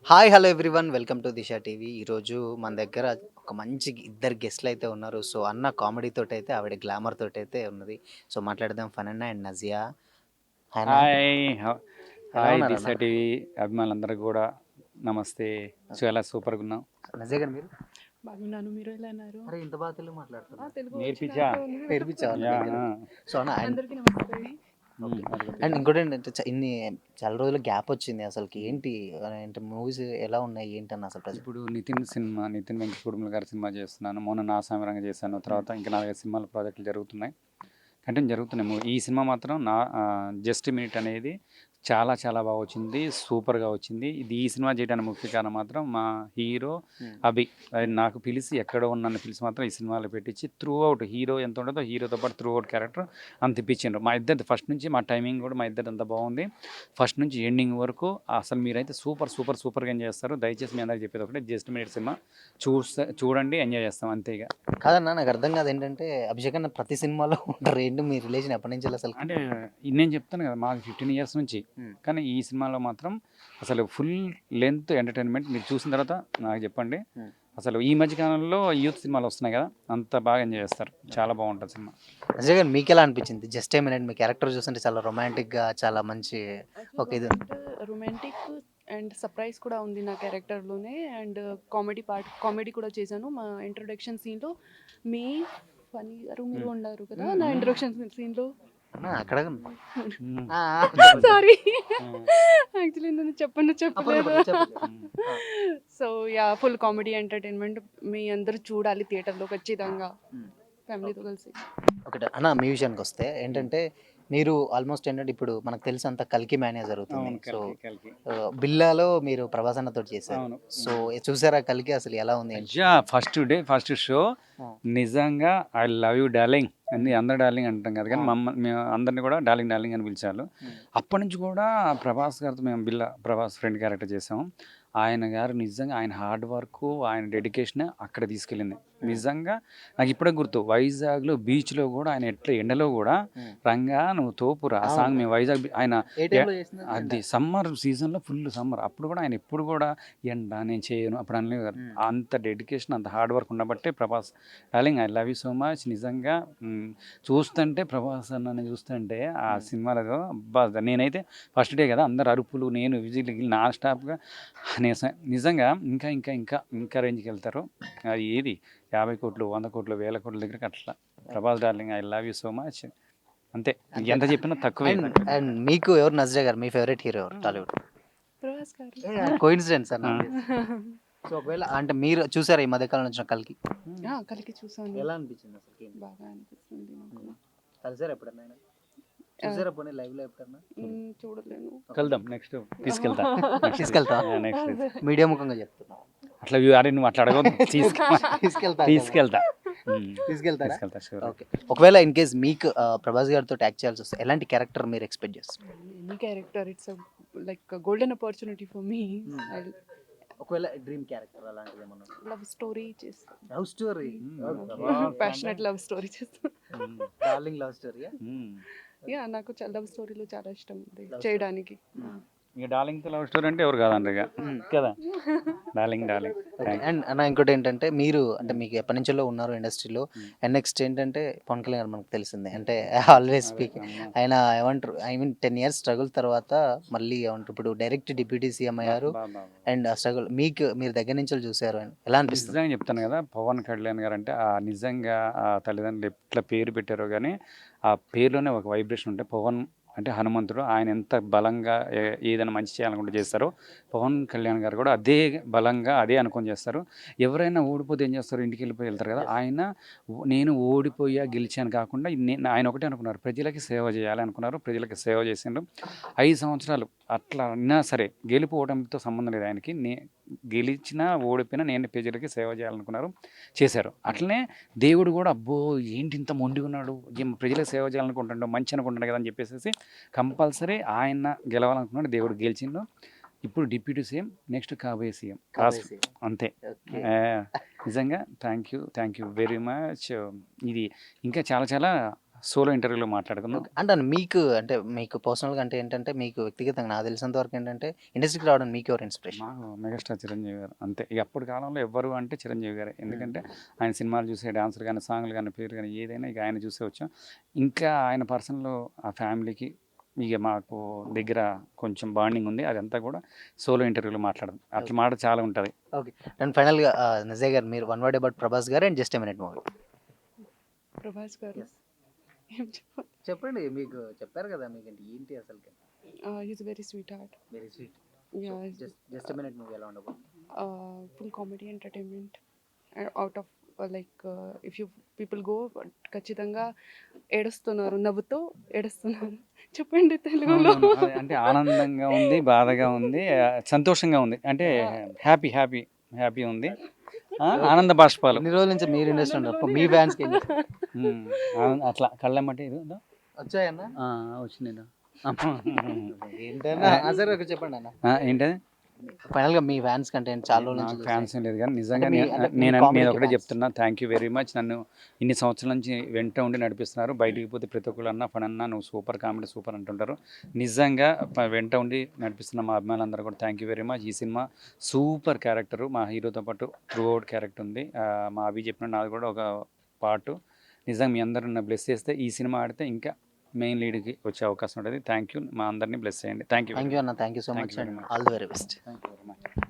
Hi hello everyone welcome to Disha TV. ఈరోజు మన దగ్గర ఒక మంచి ఇద్దరు గెస్ట్లు అయితే ఉన్నారు. సో అన్న కామెడీ తోటైతే ఆవిడ గ్లామర్ తోటైతే ఉన్నది. సో మాట్లాడదాం ఫనన్న అండ్ నజియా. హాయ్ అన్న. హాయ్ ఎలా హాయ్ ఉన్నారు దిశ అన్న? టీవీ అభిమానులందరికీ కూడా నమస్తే. చాలా సూపర్గా ఉన్నాం. నజియా గారు మీరు బాగున్నాను. మీరు ఎలా ఉన్నారు? అరే ఇంత బాగా తెలుగు మాట్లాడుతున్నారు. తెలుగు నేర్పించా? నేర్పించావన్న యా, దగ్గర. సో అన్న అందరికీ నమస్తే. అండ్ ఇంకోటి ఏంటంటే చాలా రోజులు గ్యాప్ వచ్చింది. అసలుకి ఏంటి అంటే మూవీస్ ఎలా ఉన్నాయి ఏంటన్న అసలు ప్రజెంట్? ఇప్పుడు నితిన్ వెంకటకుడుముల గారి సినిమా చేస్తున్నాను. మొన్న నా సామిరంగా చేశాను. తర్వాత ఇంకా 4 సినిమాల ప్రాజెక్టులు జరుగుతున్నాయి, కంటిన్యూ జరుగుతున్నాయి. ఈ సినిమా మాత్రం నా జస్ట్ మినిట్ అనేది చాలా చాలా బాగా వచ్చింది, సూపర్గా వచ్చింది. ఈ సినిమా చేయడానికి ముఖ్య కారణం మాత్రం మా హీరో అభి. ఆయన నాకు పిలిచి ఎక్కడో నన్ను పిలిచి మాత్రం ఈ సినిమాలో పెట్టించి త్రూ అవుట్ హీరో ఎంత ఉంటుందో హీరోతో పాటు త్రూ అవుట్ క్యారెక్టర్ అంత ఇప్పించిండ్రు. మా ఇద్దరిది ఫస్ట్ నుంచి మా టైమింగ్ కూడా మా ఇద్దరిది అంత బాగుంది. ఫస్ట్ నుంచి ఎండింగ్ వరకు అసలు మీరైతే సూపర్గా ఎంజాయ్ చేస్తారు. దయచేసి మీ అందరికి చెప్పేది ఒకటే, జస్ట్ మినిట్ సినిమా చూడండి, ఎంజాయ్ చేస్తాం అంతేగా. కాదన్న నాకు అర్థం కాదు ఏంటంటే అభిషేక్ అన్న ప్రతి సినిమాలో ఉంటారు ఏంటి మీ రిలేషన్ ఎప్పటి నుంచి అసలు? అంటే నేను చెప్తాను కదా, మాకు 15 years నుంచి. కానీ ఈ సినిమాలో మాత్రం అసలు ఫుల్ లెంత్ ఎంటర్టైన్మెంట్. మీరు చూసిన తర్వాత నాకు చెప్పండి. అసలు ఈ మధ్య కాలంలో యూత్ సినిమాలు వస్తున్నాయి కదా, అంత బాగా ఎంజాయ్ చేస్తారు. చాలా బాగుంటుంది సినిమా. అజయ్ గారు మీకు ఎలా అనిపించింది? Just a minute me character చూస్తుంటే చాలా రొమాంటిక్గా చాలా మంచి ఒక ఇది ఉంది. రొమాంటిక్ అండ్ సర్ప్రైజ్ కూడా ఉంది నా క్యారెక్టర్లోనే. అండ్ కామెడీ కూడా చేశాను. మా ఇంట్రొడక్షన్ సీన్లో మీ ఫనీ గారు మీరు ఉన్నారు కదా నా ఇంట్రొడక్షన్ సీన్లో. అన్న, అక్కడ సారీ, యాక్చువల్లీ నేను చెప్పలేదు. So yeah, full comedy entertainment. మీ అందరూ చూడాలి థియేటర్లో ఖచ్చితంగా, ఫ్యామిలీతో కలిసి. ఒకటి అన్న, మీ విషయానికి వస్తే ఏంటంటే మీరు ఆల్మోస్ట్ ఏంటంటే ఇప్పుడు మనకు తెలిసి అంత కల్కి మేనేజ్ జరుగుతుంది. సో బిల్లాలో మీరు ప్రభాస్ అన్నతో చేశారు. అవును. సో చూసారా కల్కి అసలు ఎలా ఉంది ఏంటి? ఫస్ట్ షో నిజంగా ఐ లవ్ యూ డార్లింగ్ అని అందరు డార్లింగ్ అంటాం కదా, కానీ మేము అందరిని కూడా డార్లింగ్ అని పిలిచారు. అప్పటి నుంచి కూడా ప్రభాస్ గారితో మేము ప్రభాస్ ఫ్రెండ్ క్యారెక్టర్ చేసాము. ఆయన గారు నిజంగా ఆయన హార్డ్ వర్క్, ఆయన డెడికేషన్ అక్కడ తీసుకెళ్ళింది. నిజంగా నాకు ఇప్పుడే గుర్తు, వైజాగ్లో బీచ్లో కూడా ఆయన ఎట్లా ఎండలో కూడా రంగా నువ్వు తోపురా ఆ సాంగ్ మేము వైజాగ్ ఆయన అది సమ్మర్ సీజన్లో ఫుల్ సమ్మర్, అప్పుడు కూడా ఆయన ఎప్పుడు కూడా ఎండ నేను చేయను అప్పుడు అనలేదు కదా. అంత డెడికేషన్, అంత హార్డ్ వర్క్ ఉండబట్టే Prabhas darling I love you so much. నిజంగా చూస్తుంటే ప్రభాస్ అన్నని చూస్తుంటే ఆ సినిమాలో అబ్బా, నేనైతే ఫస్ట్ డే కదా అందరు అరుపులు, నేను విజిల్ నాన్ స్టాప్గా నిజంగా ఇంకా ఇంకా ఇంకా ఇంకా రేంజ్కి వెళ్తారు. అది ఏది 50 కోట్లు 100 కోట్లు 1000 కోట్ల దగ్గరికి అట్లా. Prabhas darling I love you so much. అంతే, ఎంత చెప్పినా తక్కువే. అండ్ మీకు ఎవరు నజరా గారు మీ ఫేవరెట్ హీరో ఎవరు టాలీవుడ్? ప్రభాస్ గారు. కోఇన్సిడెన్స్ అన్న. సో ఒకవేళ అంటే మీరు చూసారా ఈ మధ్యకాలం వచ్చిన కల్కి? కలికి చూసాను. ఎలా అనిపించింది అసలు? బాగా అనిపిస్తుంది నాకు. కలిసారా ఎప్పుడన్నా? చూసారా పోనీ లైవ్ లో ఎప్పుడన్నా? చూడలేను. వెళ్దాం నెక్స్ట్ తీసుకెళ్తా. తీసుకెళ్తా నెక్స్ట్ మీడియా ముఖంగా చెప్తున్నా. అట్లా అరే నువ్వు అట్లా అడగదు. తీసుకెళ్తా తీసుకెళ్తారా? Sure. Okay. ఒకవేళ ఇన్ కేస్ మీకు ప్రభాస్ గారితో యాక్ట్ చేయాల్సి వస్తే ఎలాంటి క్యారెక్టర్ మీరు ఎక్స్పెక్ట్ చేస్తారు? Any character, it's like golden opportunity for me. ఒకవేళ డ్రీమ్ క్యారెక్టర్ అలాంటిది ఏమన్నా? లవ్ స్టోరీ చేస్తాను. Love story, passionate love story చేస్తాను. Darling love story. యా, నాకు లవ్ స్టోరీలో చాలా ఇష్టం ఉంది చేయడానికి. ఇక డార్లింగ్తో లవ్ స్టోరీ అంటే ఎవరు కాదండి ఇక కదా. డార్లింగ్. అండ్ అన్న ఇంకోటి ఏంటంటే మీరు అంటే మీకు ఎప్పటి నుంచో ఉన్నారు ఇండస్ట్రీలో. అండ్ నెక్స్ట్ ఏంటంటే పవన్ కళ్యాణ్ గారు మనకు తెలిసిందే, అంటే ఆల్వేస్ స్పీకింగ్. ఆయన ఏమంటారు, ఐ మీన్ 10 years స్ట్రగుల్ తర్వాత మళ్ళీ ఏమంటారు ఇప్పుడు డైరెక్ట్ డిప్యూటీ సీఎం అయ్యారు. అండ్ ఆ స్ట్రగుల్ మీరు దగ్గర నుంచి చూసారు, ఎలా అనిపిస్తుంది? నిజంగా చెప్తాను కదా, పవన్ కళ్యాణ్ గారు అంటే నిజంగా ఆ తల్లిదండ్రులు ఎట్లా పేరు పెట్టారో కానీ ఆ పేరులోనే ఒక వైబ్రేషన్ ఉంటే, పవన్ అంటే హనుమంతుడు. ఆయన ఎంత బలంగా ఏదైనా మంచి చేయాలనుకుంటే చేస్తారో, పవన్ కళ్యాణ్ గారు కూడా అదే బలంగా అదే అనుకొని చేస్తారు. ఎవరైనా ఓడిపోతే ఏం చేస్తారు, ఇంటికి వెళ్ళిపోయి వెళ్తారు కదా. ఆయన నేను ఓడిపోయా గెలిచాను కాకుండా ఆయన ఒకటే అనుకున్నారు, ప్రజలకి సేవ చేయాలి అనుకున్నారు. ప్రజలకి సేవ చేసిండ్రు 5 సంవత్సరాలు. అట్లా అయినా సరే గెలుపు ఓటమితో సంబంధం లేదు ఆయనకి. గెలిచినా ఓడిపోయినా నేను ప్రజలకి సేవ చేయాలనుకున్నారు, చేశారు. అట్లనే దేవుడు కూడా అబ్బో ఏంటి ఇంత మొండిగా ఉన్నాడు, ప్రజలకు సేవ చేయాలనుకుంటాడు, మంచి అనుకుంటాడు కదా అని చెప్పేసి కంపల్సరీ ఆయన గెలవాలనుకున్నాడు. దేవుడు గెలిచిండు. ఇప్పుడు డిప్యూటీ సీఎం, నెక్స్ట్ కాబోయే సీఎం అంతే. నిజంగా థ్యాంక్ యూ వెరీ మచ్. ఇది ఇంకా చాలా చాలా సోలో ఇంటర్వ్యూలో మాట్లాడుకుందాం. అంటే మీకు పర్సనల్గా అంటే ఏంటంటే మీకు వ్యక్తిగతంగా నాకు తెలిసినంత వరకు ఏంటంటే ఇండస్ట్రీకి రావడానికి మీకు ఎవరు ఇన్స్పిరేషన్? మాకు మెగాస్టార్ చిరంజీవి గారు అంతే. ఇక అప్పటి కాలంలో ఎవ్వరు అంటే చిరంజీవి గారే. ఎందుకంటే ఆయన సినిమాలు చూసే డాన్సులు కానీ, సాంగ్లు కానీ, పేరు కానీ ఏదైనా ఇక ఆయన చూసే వచ్చాం. ఇంకా ఆయన పర్సనల్ ఆ ఫ్యామిలీకి ఇక మాకు దగ్గర కొంచెం బాండింగ్ ఉంది. అదంతా కూడా సోలో ఇంటర్వ్యూలో మాట్లాడడం. అట్లా మాట చాలా ఉంటుంది. ఓకే. అండ్ ఫైనల్గా నజయ్ గారు మీరు వన్ వర్డ్ అబౌట్ ప్రభాస్ గారు and just a minute movie Prabhas గారు ఏం చెప్పాలి, చెప్పండి. మీకు చెప్పారు కదా మీకు ఏంటి అసలు is very sweet heart. Very sweet. Yeah, just a minute movie ఎలా ఉండదు? Full comedy entertainment out of like if you people go ఖచ్చితంగా ఏడుస్తున్నారు, నవ్వుతో ఏడుస్తున్నారు. చెప్పండి తెలుగులో. అంటే ఆనందంగా ఉంది, బాధగా ఉంది, సంతోషంగా ఉంది. అంటే హ్యాపీ ఉంది. ఆనంద బాష్పాలు. ఎన్ని రోజుల నుంచి మీరు ఇండస్ట్రీ ఉన్నారు మీ ఫ్యాన్స్కి అట్లా కళ్ళమ్మటే ఇది ఉందా? వచ్చాయన్న వచ్చింది. ఏంటన్నా సరే ఒక చెప్పండి అన్న. ఏంటది? ఫైనల్గా మీ ఫ్యాన్స్ కంటే చాలా రోజుల నాకు నుంచి ఫ్యాన్స్ ఏం లేదు కానీ నిజంగా అంటే మీ నేను comedy ఒకటే fans. చెప్తున్నా, థ్యాంక్ యూ వెరీ మచ్. నన్ను ఇన్ని సంవత్సరాల నుంచి వెంట ఉండి నడిపిస్తున్నారు. బయటికి పోతే ప్రతి ఒక్కరు అన్న ఫన్ అన్న నువ్వు సూపర్ కామెడీ సూపర్ అంటుంటారు. నిజంగా వెంట ఉండి నడిపిస్తున్న మా అభిమానులందరూ కూడా థ్యాంక్ యూ వెరీ మచ్. ఈ సినిమా సూపర్ క్యారెక్టరు, మా హీరోతో పాటు త్రూ అవుట్ క్యారెక్టర్ ఉంది. మా అభి చెప్పిన నాది కూడా ఒక పార్ట్. నిజంగా మీ అందరూ నన్ను బ్లెస్ చేస్తే ఈ సినిమా ఆడితే ఇంకా మెయిన్ లీడ్కి వచ్చే అవకాశం ఉంటుంది. థ్యాంక్ యూ, మా అందరినీ బ్లెస్ చేయండి. థ్యాంక్ యూ అన్న, thank you so Thank much you very and much. All the very best. Thank you very much.